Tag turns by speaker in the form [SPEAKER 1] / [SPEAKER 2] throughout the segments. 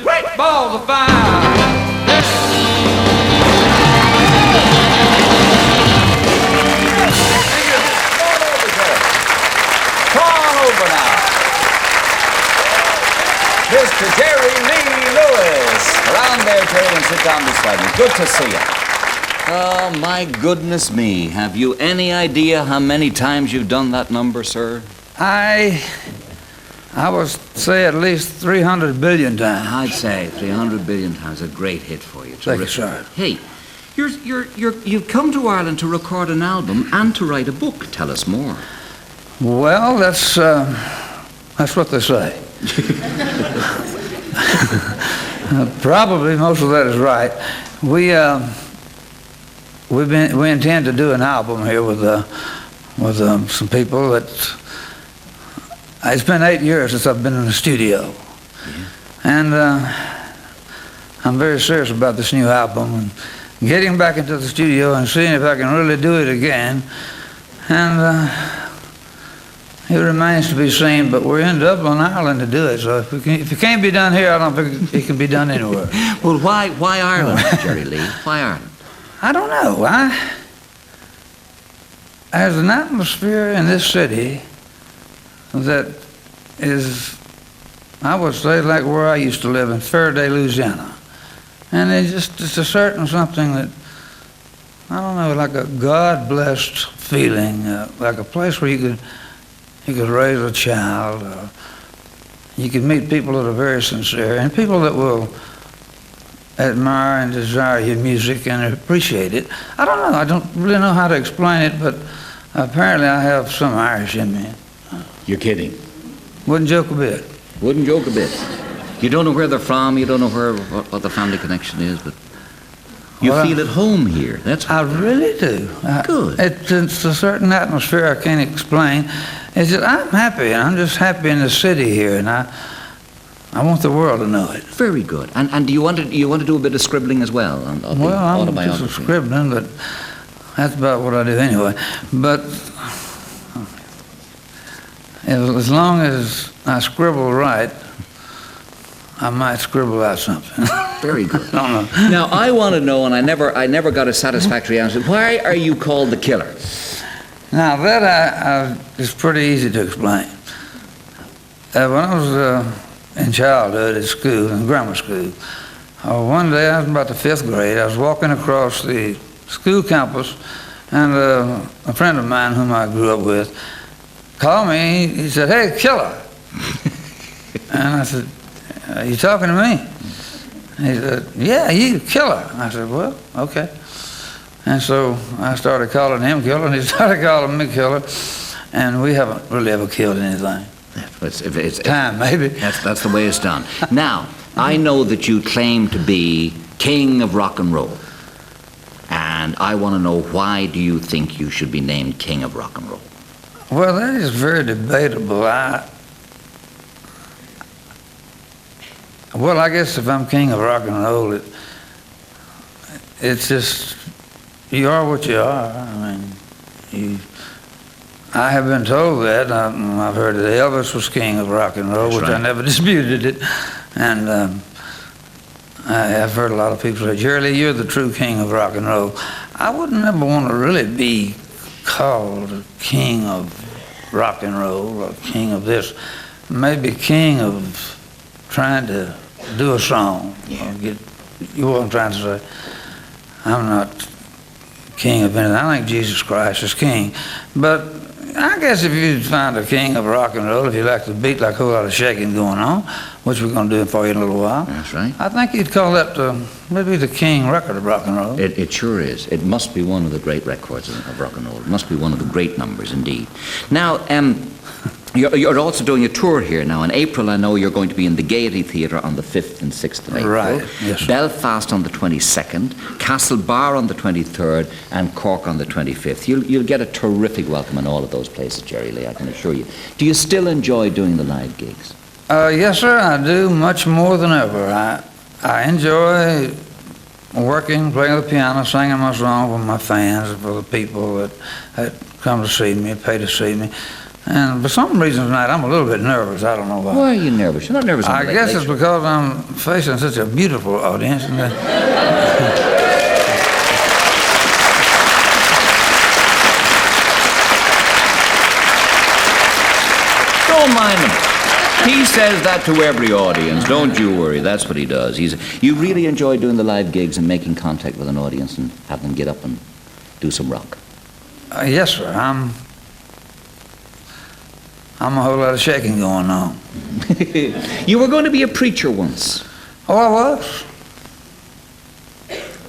[SPEAKER 1] great balls of fire.
[SPEAKER 2] Mr. Jerry Lee Lewis. Around there, Jerry, and sit down beside me. Good to see you. Oh, my goodness me. Have you any idea how many times you've done that number, sir?
[SPEAKER 1] I would say at least 300 billion times.
[SPEAKER 2] I'd say 300 billion times. A great hit for you.
[SPEAKER 1] Thank you, sir.
[SPEAKER 2] Hey, you've come to Ireland to record an album and to write a book. Tell us more.
[SPEAKER 1] Well, that's what they say. Probably most of that is right. We intend to do an album here with some people that. It's been 8 years since I've been in the studio, and I'm very serious about this new album and getting back into the studio and seeing if I can really do it again. And it remains to be seen, but we're in Dublin, Ireland to do it, so if it can't be done here, I don't think it can be done anywhere.
[SPEAKER 2] Well, why Ireland, Jerry Lee? Why Ireland?
[SPEAKER 1] I don't know. There's an atmosphere in this city that is, I would say, like where I used to live in Faraday, Louisiana. And it's a certain something that, I don't know, like a God-blessed feeling, like a place where you could raise a child, or you could meet people that are very sincere, and people that will admire and desire your music and appreciate it. I don't know, I don't really know how to explain it, but apparently I have some Irish in me.
[SPEAKER 2] You're kidding.
[SPEAKER 1] Wouldn't joke a bit.
[SPEAKER 2] Wouldn't joke a bit. You don't know where they're from, you don't know what the family connection is, but you feel at home here. That's what
[SPEAKER 1] I really do.
[SPEAKER 2] Good.
[SPEAKER 1] It's a certain atmosphere I can't explain. It's just, I'm happy. I'm just happy in the city here, and I want the world to know it.
[SPEAKER 2] Very good. And do you want to do a bit of scribbling as well?
[SPEAKER 1] Well, I'm just scribbling, but that's about what I do anyway. But as long as I scribble right, I might scribble out something.
[SPEAKER 2] Very good.
[SPEAKER 1] I don't know.
[SPEAKER 2] Now, I want to know, and I never got a satisfactory answer, why are you called the Killer?
[SPEAKER 1] Now, that is pretty easy to explain. When I was in childhood at school, in grammar school, one day, I was about the 5th grade, I was walking across the school campus, and a friend of mine whom I grew up with called me. He said, "Hey, Killer." And I said, "Are you talking to me?" He said, "Yeah, you, Killer." I said, "Well, okay." And so I started calling him Killer, and he started calling me Killer, and we haven't really ever killed anything.
[SPEAKER 2] It's
[SPEAKER 1] time, maybe.
[SPEAKER 2] That's the way it's done. Now, I know that you claim to be king of rock and roll, and I want to know, why do you think you should be named king of rock and roll?
[SPEAKER 1] Well, that is very debatable. I guess if I'm king of rock and roll, it's just, you are what you are. I mean, I have been told that. I've heard that Elvis was king of rock and roll, which I never disputed it. And I've heard a lot of people say, "Jerry Lee, you're the true king of rock and roll." I wouldn't ever want to really be called king of rock and roll or king of this. Maybe king of trying to do a song.
[SPEAKER 2] Yeah.
[SPEAKER 1] You know what I'm trying to say? I'm not king of anything. I think Jesus Christ is king. But I guess if you find a king of rock and roll, if you like the beat, like a whole lot of shaking going on, which we're going to do for you in a little while.
[SPEAKER 2] That's right.
[SPEAKER 1] I think you'd call that maybe the king record of rock and roll.
[SPEAKER 2] It sure is. It must be one of the great records of rock and roll. It must be one of the great numbers indeed. Now, you're also doing a tour here now. In April, I know you're going to be in the Gaiety Theatre on the 5th and 6th of April.
[SPEAKER 1] Right, yes.
[SPEAKER 2] Belfast on the 22nd, Castlebar on the 23rd, and Cork on the 25th. You'll get a terrific welcome in all of those places, Jerry Lee, I can assure you. Do you still enjoy doing the live gigs?
[SPEAKER 1] Yes, sir, I do, much more than ever. I enjoy working, playing the piano, singing my songs with my fans, for the people that come to see me, pay to see me. And for some reason tonight, I'm a little bit nervous. I don't know why.
[SPEAKER 2] Why are you nervous? You're not nervous on
[SPEAKER 1] I
[SPEAKER 2] the
[SPEAKER 1] guess
[SPEAKER 2] late
[SPEAKER 1] it's
[SPEAKER 2] show.
[SPEAKER 1] because I'm facing such a beautiful audience. And
[SPEAKER 2] Don't mind him. He says that to every audience. Don't you worry. That's what he does. You really enjoy doing the live gigs and making contact with an audience and having them get up and do some rock.
[SPEAKER 1] yes, sir. I'm a whole lot of shaking going on.
[SPEAKER 2] You were going to be a preacher once.
[SPEAKER 1] Oh, I was?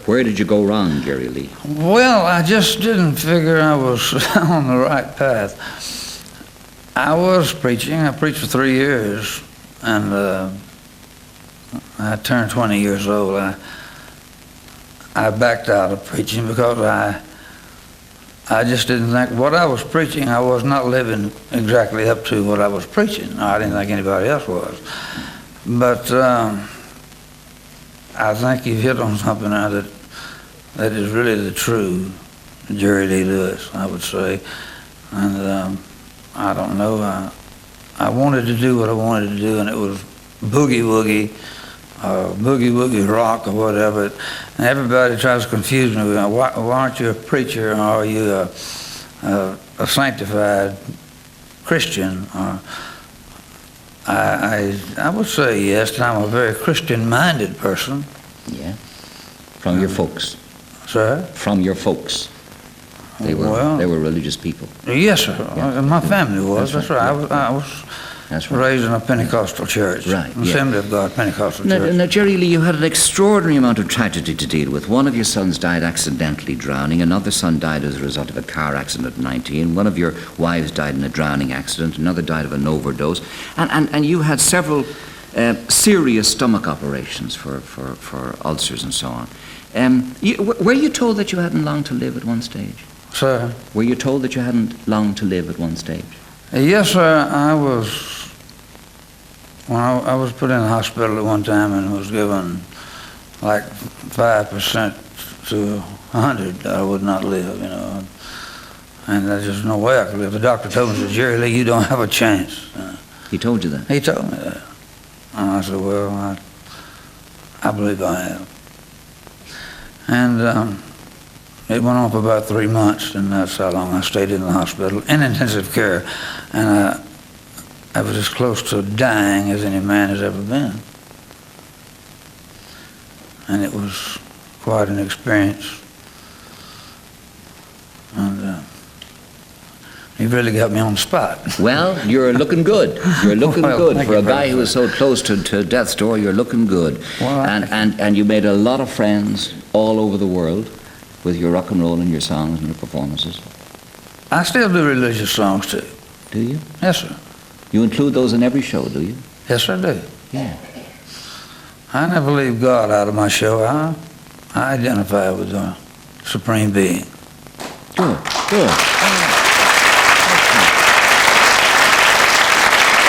[SPEAKER 2] Where did you go wrong, Jerry Lee?
[SPEAKER 1] Well, I just didn't figure I was on the right path. I was preaching. I preached for 3 years, and I turned 20 years old. I backed out of preaching because I just didn't think what I was preaching, I was not living exactly up to what I was preaching. I didn't think anybody else was. But I think you hit on something now that is really the true Jerry Lee Lewis, I would say. And I don't know, I wanted to do what I wanted to do, and it was boogie woogie, boogie woogie rock or whatever. And everybody tries to confuse me. Why aren't you a preacher, or are you a sanctified Christian? I would say yes, and I'm a very Christian-minded person.
[SPEAKER 2] Yeah. From your folks.
[SPEAKER 1] Sir?
[SPEAKER 2] From your folks. They were religious people.
[SPEAKER 1] Yes, sir.
[SPEAKER 2] Yeah.
[SPEAKER 1] My family was. That's right. I was
[SPEAKER 2] That's right.
[SPEAKER 1] raised in a Pentecostal church.
[SPEAKER 2] Right, yeah.
[SPEAKER 1] Assembly of God Pentecostal church.
[SPEAKER 2] Now, Jerry Lee, you had an extraordinary amount of tragedy to deal with. One of your sons died accidentally drowning. Another son died as a result of a car accident at 19. One of your wives died in a drowning accident. Another died of an overdose. And you had several serious stomach operations for ulcers and so on. Were you told that you hadn't long to live at one stage?
[SPEAKER 1] Sir?
[SPEAKER 2] Were you told that you hadn't long to live at one stage?
[SPEAKER 1] Yes, sir. I was. When I was put in the hospital at one time and was given like 5% to 100 that I would not live, you know. And there's just no way I could live. The doctor told me, Jerry Lee, you don't have a chance.
[SPEAKER 2] He told you that?
[SPEAKER 1] He told me that. And I said, well, I believe I have. And it went on for about 3 months, and that's how long I stayed in the hospital in intensive care. And I was as close to dying as any man has ever been. And it was quite an experience. And he really got me on the spot.
[SPEAKER 2] Well, you're looking good. You're looking
[SPEAKER 1] Well,
[SPEAKER 2] good.
[SPEAKER 1] thank
[SPEAKER 2] For
[SPEAKER 1] you
[SPEAKER 2] a guy
[SPEAKER 1] very
[SPEAKER 2] who was so close to death's door, you're looking good.
[SPEAKER 1] Well,
[SPEAKER 2] and you made a lot of friends all over the world with your rock and roll and your songs and your performances.
[SPEAKER 1] I still do religious songs too.
[SPEAKER 2] Do you?
[SPEAKER 1] Yes, sir.
[SPEAKER 2] You include those in every show, do you?
[SPEAKER 1] Yes, I do.
[SPEAKER 2] Yeah.
[SPEAKER 1] I never leave God out of my show. I identify with the Supreme Being.
[SPEAKER 2] Good, good.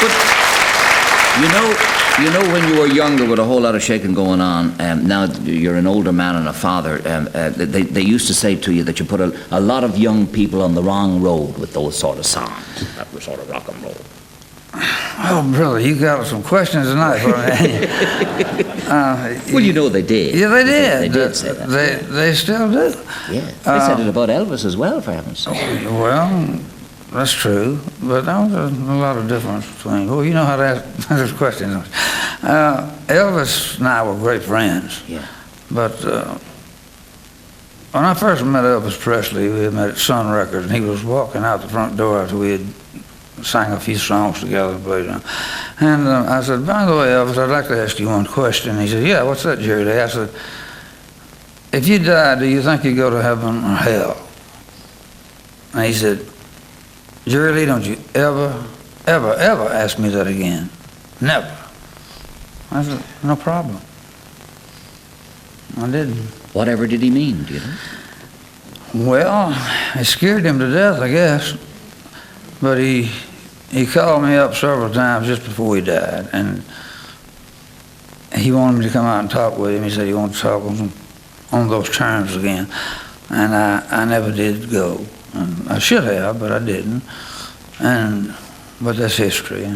[SPEAKER 2] But, you know, when you were younger with a whole lot of shaking going on, now you're an older man and a father, they used to say to you that you put a lot of young people on the wrong road with those sort of songs. That was sort of rock and roll.
[SPEAKER 1] Oh, brother, you got some questions tonight for me.
[SPEAKER 2] Well, you know they did.
[SPEAKER 1] Yeah, they did.
[SPEAKER 2] They did say that.
[SPEAKER 1] They still do.
[SPEAKER 2] Yeah, they said it about Elvis as well, for heaven's sake.
[SPEAKER 1] Well, that's true, but there was a lot of difference between. Well, you know how to ask those questions. Elvis and I were great friends.
[SPEAKER 2] Yeah.
[SPEAKER 1] But when I first met Elvis Presley, we had met at Sun Records, and he was walking out the front door after we had sang a few songs together and played around. And I said, by the way, Elvis, I'd like to ask you one question. He said, yeah, what's that, Jerry Lee? I said, if you die, do you think you go to heaven or hell? And he said, Jerry Lee, don't you ever ask me that again. Never. I said, no problem. I didn't.
[SPEAKER 2] Whatever did he mean, do you know?
[SPEAKER 1] Well, it scared him to death, I guess. But he called me up several times just before he died, and he wanted me to come out and talk with him. He said he wanted to talk on those terms again, and I never did go. And I should have, but I didn't. But that's history.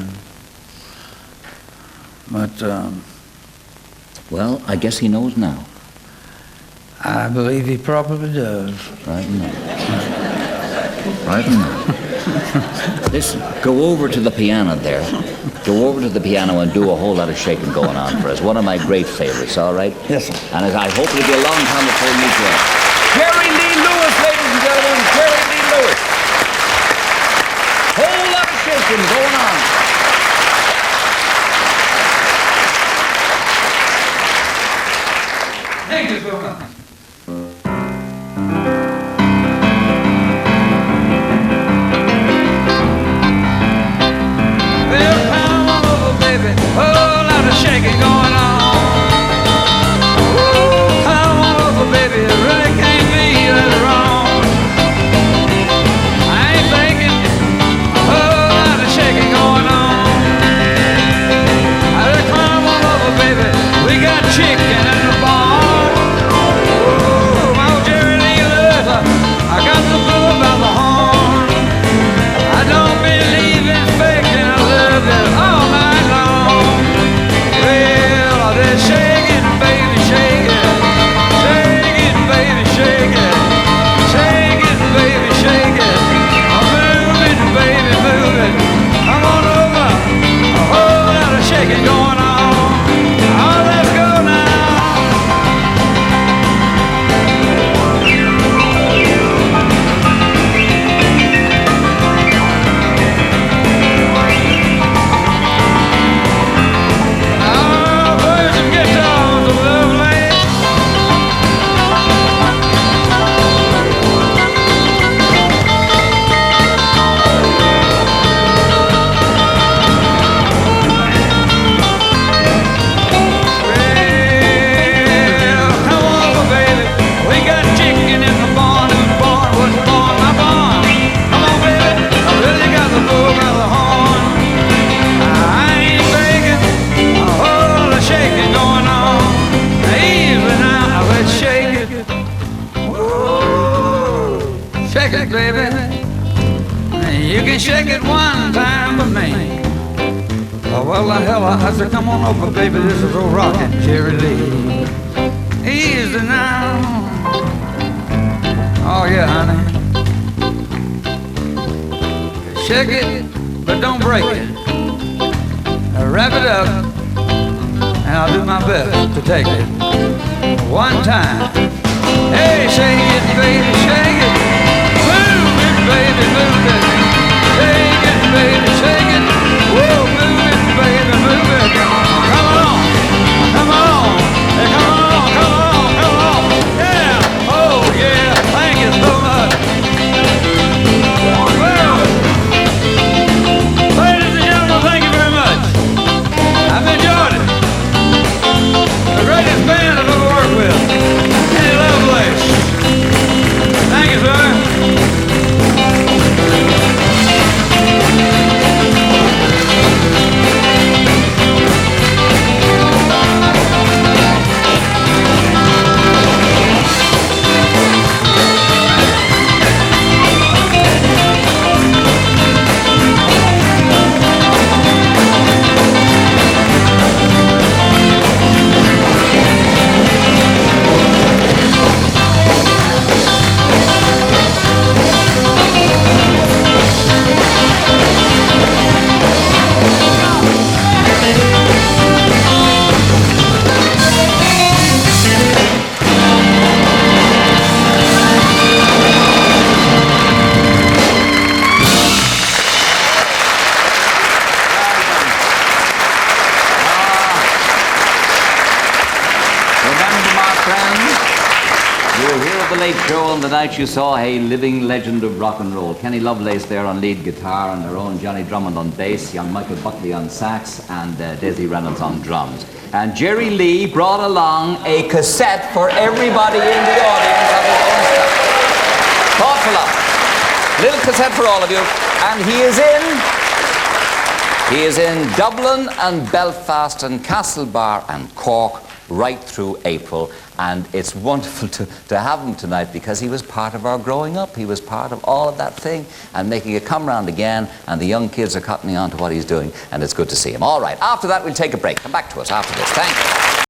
[SPEAKER 2] Well, I guess he knows now.
[SPEAKER 1] I believe he probably does.
[SPEAKER 2] Right now. Right now. Listen, go over to the piano there. Go over to the piano and do a whole lot of shaking going on for us. One of my great favorites, all right?
[SPEAKER 1] Yes, sir.
[SPEAKER 2] And I hope it'll be a long time before you join. Jerry Lee Lewis, ladies and gentlemen. Jerry Lee Lewis. Whole lot of shaking going on.
[SPEAKER 1] Thank you so much. Well, come on over, baby. Whole lot of shaking going on. Ooh, come on over, baby. It really can't be that wrong. I ain't thinking. Whole lot of shaking going on. I said, come on over, baby. We got chicken in the barn. Ooh, my old Jerry Lee Lewis, I got the bull by the horn. I don't believe in faking. I love it all night long. Well, they're shaking, baby, shaking. Shaking, baby, shaking. Shaking, baby, shaking. Moving, baby, moving. Come on over. A whole lot of shaking going on. Oh, let's go now. Oh, play some guitars, Lovelace. Well, come over, baby. We got chicken in the barn. Who's born? What's born? My barn. Come on, baby. I really got the bull by the horn. I ain't faking. A whole lot of shaking going on. Even now, let's shake it. Woo! Shake it, baby. You can shake it one time with me. Oh, well, the hell, I said, come on over, baby. This is old rockin' Jerry Lee. Easy now. Oh, yeah, honey. Shake it, but don't break it. Wrap it up, and I'll do my best to take it. One time. Hey, shake it, baby, shake it. Move it, baby, move it. Shake it, baby, shake it. Woo, move it, baby, move it. Come on, come on. Hey, come on, come on, come on. Yeah, oh yeah, thank you so much. Well, ladies and gentlemen, thank you very much. I've enjoyed it. The greatest band I've ever worked with. Lovelace. Thank you, sir.
[SPEAKER 2] Show on the night you saw a living legend of rock and roll. Kenny Lovelace there on lead guitar, and their own Johnny Drummond on bass, young Michael Buckley on sax, and Dessie Reynolds on drums. And Jerry Lee brought along a cassette for everybody in the audience of his own stuff. Thoughtful lot. Little cassette for all of you. And he is in Dublin and Belfast and Castlebar and Cork right through April, and it's wonderful to have him tonight because he was part of our growing up. He was part of all of that thing and making it come round again, and the young kids are cottoning on to what he's doing, and it's good to see him. All right, after that we'll take a break. Come back to us after this. Thank you.